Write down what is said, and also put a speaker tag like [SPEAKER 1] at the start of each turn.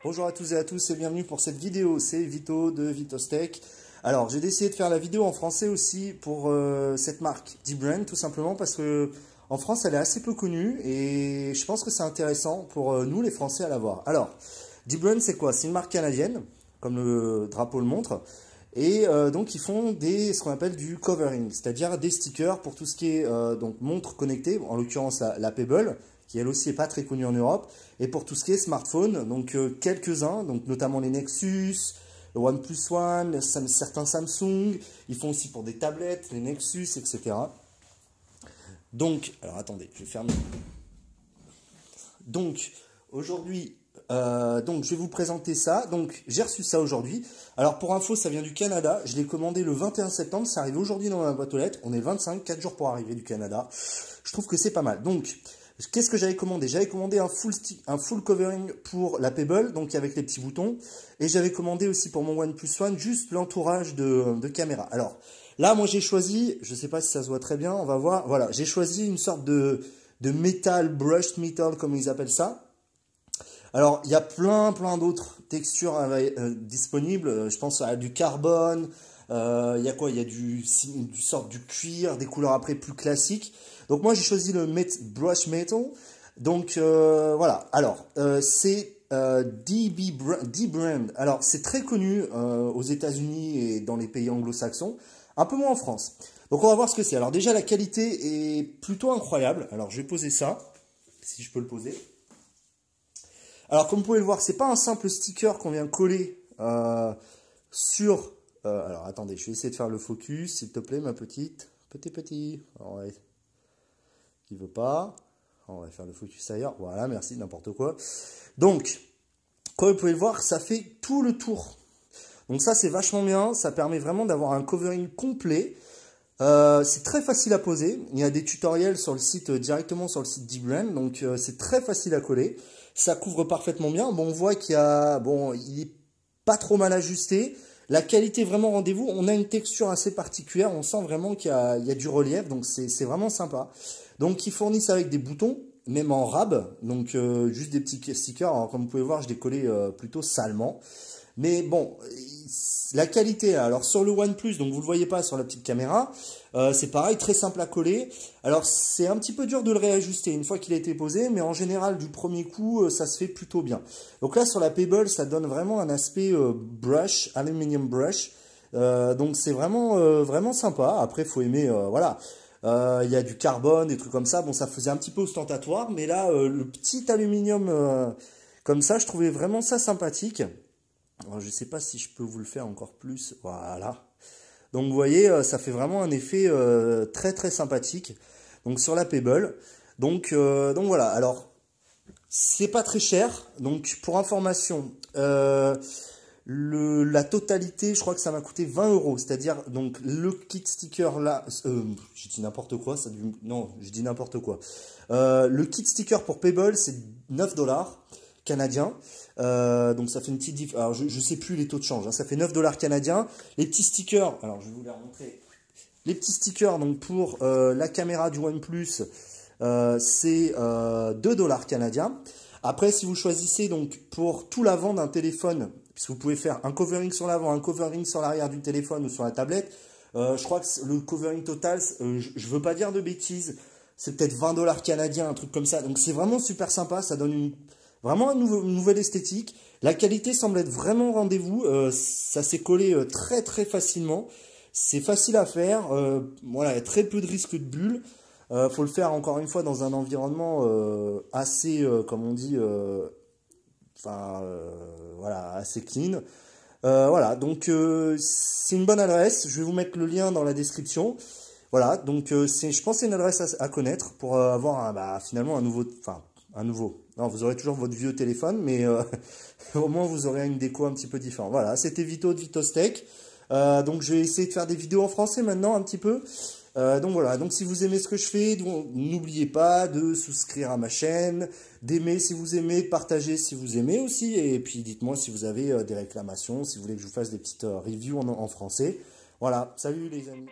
[SPEAKER 1] Bonjour à tous et à tous et bienvenue pour cette vidéo, c'est Vito de Vitostech. Alors j'ai décidé de faire la vidéo en français aussi pour cette marque dbrand, tout simplement parce que en France elle est assez peu connue et je pense que c'est intéressant pour nous les Français à la voir. Alors dbrand c'est quoi? C'est une marque canadienne, comme le drapeau le montre. Et donc ils font ce qu'on appelle du covering, c'est-à-dire des stickers pour tout ce qui est donc montre connectée, en l'occurrence la Pebble, qui elle aussi n'est pas très connue en Europe, et pour tout ce qui est smartphone, donc quelques-uns, donc notamment les Nexus, le OnePlus One, certains Samsung, ils font aussi pour des tablettes, les Nexus, etc. Donc, alors attendez, je vais fermer. Donc, aujourd'hui, je vais vous présenter ça. Donc, j'ai reçu ça aujourd'hui. Alors, pour info, ça vient du Canada. Je l'ai commandé le 21 septembre. C'est arrivé aujourd'hui dans ma boîte aux lettres. On est 25, 4 jours pour arriver du Canada. Je trouve que c'est pas mal. Donc, qu'est-ce que j'avais commandé? J'avais commandé un full covering pour la Pebble, donc avec les petits boutons. Et j'avais commandé aussi pour mon OnePlus One juste l'entourage de caméra. Alors, là, moi, j'ai choisi, je ne sais pas si ça se voit très bien, on va voir. Voilà, j'ai choisi une sorte de metal, brushed metal, comme ils appellent ça. Alors, il y a plein d'autres textures disponibles. Je pense à du carbone. Il y a quoi? Il y a du sorte du cuir, des couleurs après plus classiques. Donc moi, j'ai choisi le brush metal. Donc voilà. Alors, c'est dbrand. Alors, c'est très connu aux États-Unis et dans les pays anglo-saxons. Un peu moins en France. Donc, on va voir ce que c'est. Alors, déjà, la qualité est plutôt incroyable. Alors, je vais poser ça, si je peux le poser. Alors, comme vous pouvez le voir, c'est pas un simple sticker qu'on vient coller sur... alors, attendez, je vais essayer de faire le focus, s'il te plaît, ma petite. Petit. Alors, qui veut pas. On va faire le focus ailleurs. Voilà, merci, n'importe quoi. Donc, comme vous pouvez le voir, ça fait tout le tour. Donc ça, c'est vachement bien. Ça permet vraiment d'avoir un covering complet. C'est très facile à poser. Il y a des tutoriels sur le site, directement sur le site dbrand. Donc, c'est très facile à coller. Ça couvre parfaitement bien. Bon, on voit qu'il y a... Bon, il est pas trop mal ajusté. La qualité, vraiment, rendez-vous. On a une texture assez particulière. On sent vraiment qu'il y a du relief. Donc, c'est vraiment sympa. Donc, ils fournissent avec des boutons, même en rab. Donc, juste des petits stickers. Alors, comme vous pouvez voir, je l'ai collé plutôt salement. Mais bon, la qualité, alors sur le OnePlus, donc vous ne le voyez pas sur la petite caméra, c'est pareil, très simple à coller. Alors c'est un petit peu dur de le réajuster une fois qu'il a été posé, mais en général du premier coup, ça se fait plutôt bien. Donc là sur la Pebble, ça donne vraiment un aspect brush, aluminium brush. Donc c'est vraiment sympa. Après, il faut aimer, voilà. Il y a du carbone, des trucs comme ça. Bon, ça faisait un petit peu ostentatoire, mais là, le petit aluminium comme ça, je trouvais vraiment ça sympathique. Alors, je ne sais pas si je peux vous le faire encore plus. Voilà. Donc, vous voyez, ça fait vraiment un effet très sympathique. Donc, sur la Pebble. Donc voilà. Alors, c'est pas très cher. Donc, pour information, la totalité, je crois que ça m'a coûté 20 €. C'est-à-dire, donc, le kit sticker là. Je dis n'importe quoi. Non, je dis n'importe quoi. Le kit sticker pour Pebble, c'est 9 $ canadiens. Donc ça fait une petite diff. Alors je sais plus les taux de change, hein. Ça fait 9 $ canadiens. Les petits stickers, alors je vais vous les remontrer. Les petits stickers donc pour la caméra du OnePlus, c'est 2 $ canadiens. Après, si vous choisissez donc pour tout l'avant d'un téléphone, puisque vous pouvez faire un covering sur l'avant, un covering sur l'arrière du téléphone ou sur la tablette, je crois que le covering total, je veux pas dire de bêtises, c'est peut-être 20 $ canadiens, un truc comme ça. Donc c'est vraiment super sympa, ça donne vraiment une nouvelle esthétique. La qualité semble être vraiment au rendez-vous. Ça s'est collé très facilement. C'est facile à faire. Voilà, il y a très peu de risque de bulles. Faut le faire encore une fois dans un environnement assez, comme on dit, voilà, assez clean. Voilà, donc c'est une bonne adresse. Je vais vous mettre le lien dans la description. Voilà, donc je pense que c'est une adresse à connaître pour avoir finalement un nouveau. Non, vous aurez toujours votre vieux téléphone, mais au moins vous aurez une déco un petit peu différente. Voilà, c'était Vito de Vitostech. Donc je vais essayer de faire des vidéos en français maintenant un petit peu. Donc voilà, donc si vous aimez ce que je fais, n'oubliez pas de souscrire à ma chaîne, d'aimer si vous aimez, partager si vous aimez aussi. Et puis dites-moi si vous avez des réclamations, si vous voulez que je vous fasse des petites reviews en français. Voilà, salut les amis.